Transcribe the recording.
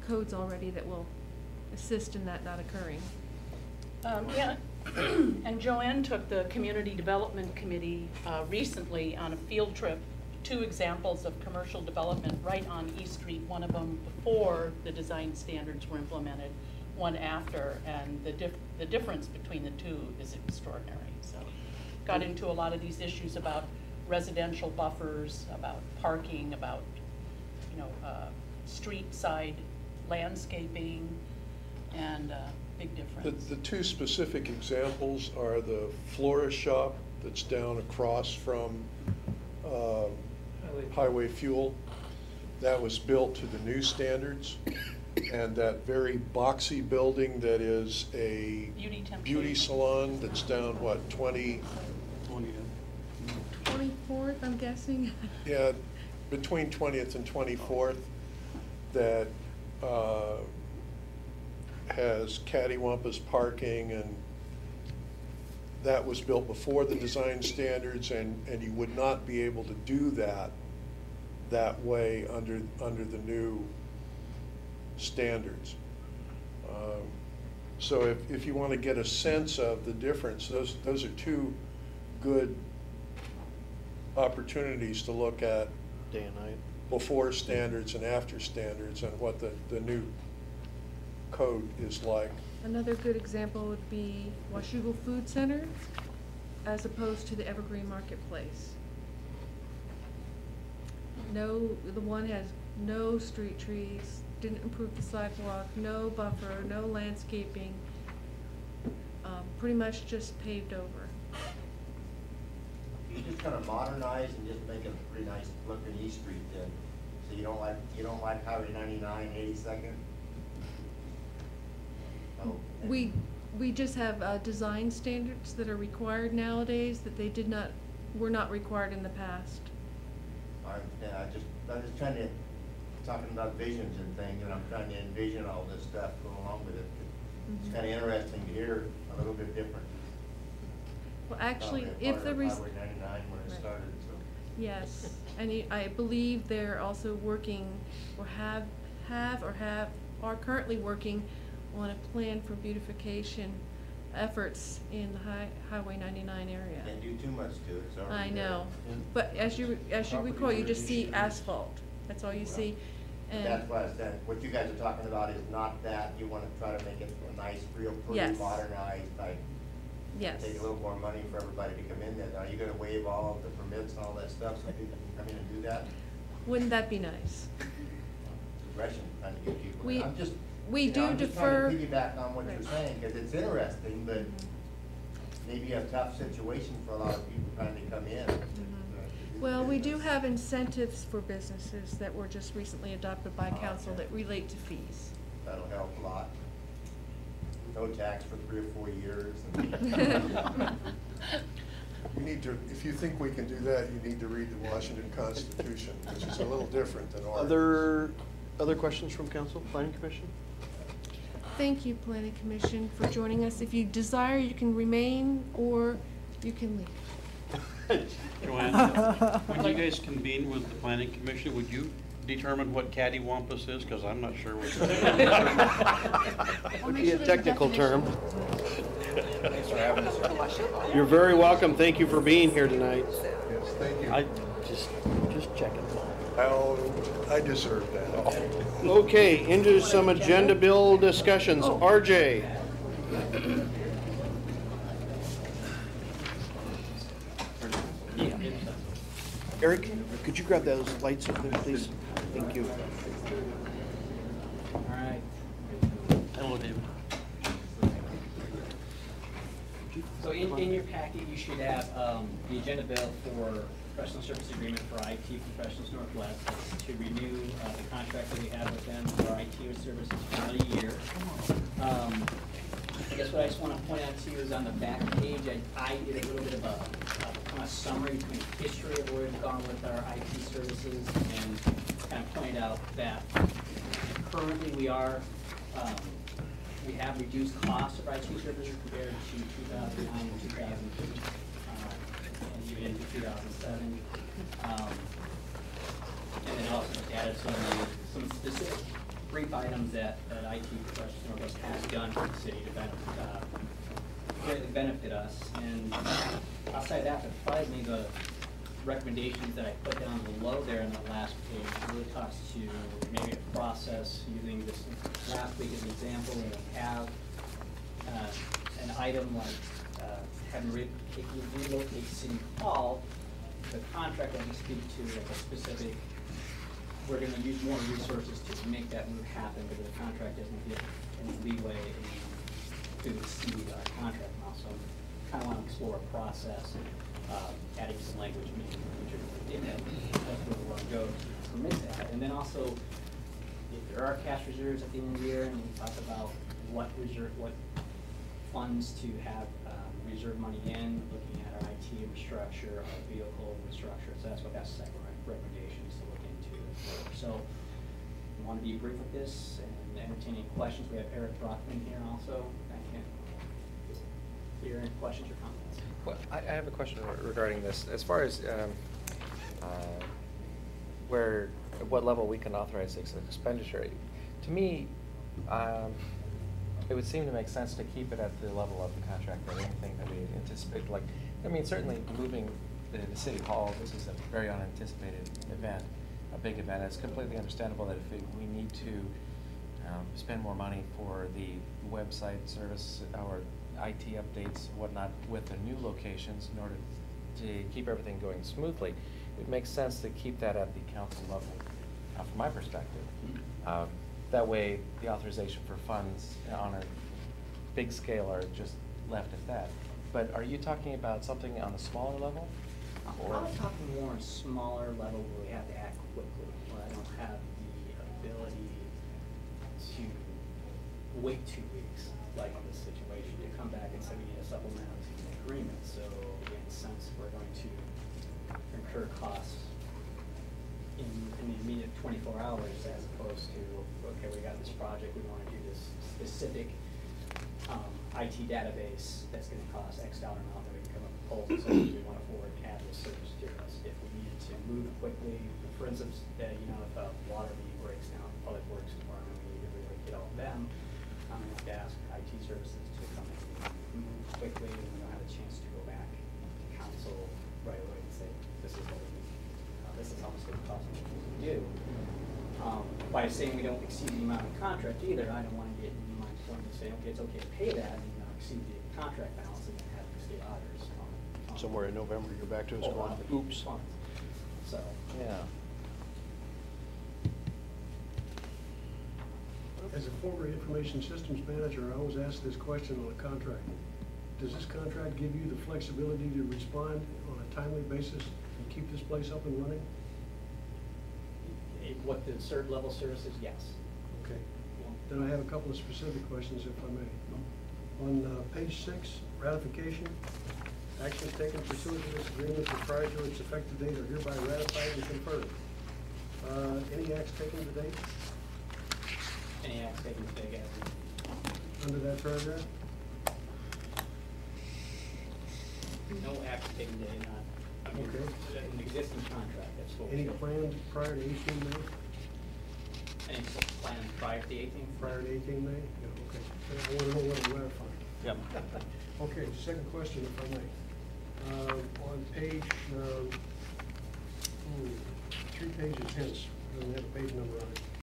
codes already that will assist in that not occurring. Yeah, and Joanne took the Community Development Committee recently on a field trip, 2 examples of commercial development right on East Street, one of them before the design standards were implemented, one after, and the difference between the 2 is extraordinary. So got into a lot of these issues about residential buffers, about parking, about, you know, street side landscaping, and big difference. The 2 specific examples are the florist shop that's down across from Highway Fuel. That was built to the new standards. And that very boxy building that is a beauty salon that's down, what, 20? 24th, I'm guessing. Yeah, between 20th and 24th, that has cattywampus parking, and that was built before the design standards, and you would not be able to do that way under the new standards. So if you want to get a sense of the difference, those are 2 good opportunities to look at day and night, before standards and after standards, and what the new code is like. Another good example would be Washougal Food Center as opposed to the Evergreen Marketplace. No, the one has no street trees, didn't improve the sidewalk, no buffer, no landscaping, pretty much just paved over. You just kind of modernize and just make it a pretty nice looking East Street then. So you don't like Highway 99, 82nd? Oh. We just have design standards that are required nowadays that they were not required in the past. I'm just trying to, talking about visions and things, and I'm trying to envision all this stuff going along with it. It's kind of interesting to hear a little bit different. Well, actually, Highway 99 when it started, so. Yes, and I believe they're also working, or are currently working on a plan for beautification efforts in the Highway 99 area. Can't do too much to it, it's already I know, there. but as you recall, you just see asphalt. That's all you see. And that's why I said, what you guys are talking about is not that. You want to try to make it a nice, real pretty, Yes. modernized, like, yes, take a little more money for everybody to come in there. Are you going to waive all of the permits and all that stuff so people can come in and do that? wouldn't that be nice? Progression, trying to get people. We- I'm just, we you know, do I'm just defer- trying to piggyback on what Right. you're saying, because it's interesting, but maybe a tough situation for a lot of people trying to come in. Well, we do have incentives for businesses that were just recently adopted by council that relate to fees. That'll help a lot. No tax for 3 or 4 years. And You need to, if you think we can do that, you need to read the Washington Constitution, which is a little different than ours. Other questions from council, planning commission? Thank you, Planning Commission, for joining us. If you desire, you can remain or you can leave. Joanne, when you guys convene with the planning commission, would you determine what cattywampus is? Because I'm not sure what It would be a technical term. Thanks for having us. You're very welcome. Thank you for being here tonight. Yes, thank you. I just checking. Oh, I deserve that. Okay, into some agenda bill discussions. RJ. Eric, could you grab those lights up there, please? Thank you. All right. Hello, David. So in your packet, you should have the agenda bill for professional service agreement for IT Professionals Northwest. That's to renew the contract that we have with them for IT services for another year. I guess what I just want to point out to you is on the back page, I did a little bit of a kind of summary between history of where we've gone with our IT services, and kind of pointed out that currently we have reduced costs of IT services compared to 2009 and 2008, and even into 2007. And then also just added some specific brief items that IT Professionals Northwest has done for the city to greatly benefit us. And outside that, surprisingly, the recommendations that I put down below there in that last page really talks to maybe a process, using this last week as an example, when we have an item like having if you relocate City Hall, the contract that we speak to, like a specific, we're gonna use more resources to make that move happen, because the contract doesn't give any leeway to exceed our contract amount. So kind of want to explore a process, adding some language, maybe in the future, if that's where we want to go to permit that. And then also, if there are cash reserves at the end of the year, and we talk about what funds to have reserve money in, looking at our IT infrastructure, our vehicle infrastructure. So that's what that second recommendation is to look into. So we want to be brief with this and entertain any questions. We have Eric Brockman here also. I can't hear any questions or comments. Well, I have a question regarding this. As far as what level we can authorize this expenditure, to me, it would seem to make sense to keep it at the level of the contract or anything that we anticipate. Like, I mean, certainly moving the City Hall, this is a very unanticipated event, a big event. It's completely understandable that if we need to spend more money for the website service or IT updates, whatnot, with the new locations in order to keep everything going smoothly, it makes sense to keep that at the council level, from my perspective. That way, the authorization for funds on a big scale are just left at that. But are you talking about something on a smaller level? Or I'm talking more on a smaller level where we have to act quickly, where I don't have the ability to wait 2 weeks, like in this situation, to come back and say we need a supplemental to the agreement. So in a sense, we're going to incur costs in the immediate 24 hours, as opposed to, okay, we got this project, we want to do this specific IT database that's going to cost X dollar amount, that we can come up with proposals, so we want to forward add this service to us. If we needed to move quickly, for instance, if a water main breaks down, Public Works Department, we need to really get all of them. I'm going to have to ask IT services to come in and move quickly, and we don't have a chance to go back to council right away and say, this is what we need. This is how much it costs to do. By saying we don't exceed the amount of contract either, I don't want to get in my point to say, okay, it's okay to pay that and not exceed the contract balance and then have the state auditors. Somewhere in November, you're back to us going, oops. So. Yeah. As a former information systems manager, I always ask this question on a contract. Does this contract give you the flexibility to respond on a timely basis and keep this place up and running? What the third level services, yes. Okay. Then I have a couple of specific questions, if I may. On page 6, ratification, actions taken pursuant to this agreement prior to its effective date are hereby ratified and confirmed. Any acts taken to date? Any acts taken to date, Under that paragraph? no acts taken to date, Okay. an existing contract, that's what Any we're. planned prior to 18 May? Any plans prior to the 18th? Prior to 18 May? Yeah, okay. I want to know what I'm ratifying. Yep. Okay, second question, if I may. On page, 3 pages hence, doesn't have a page number on it.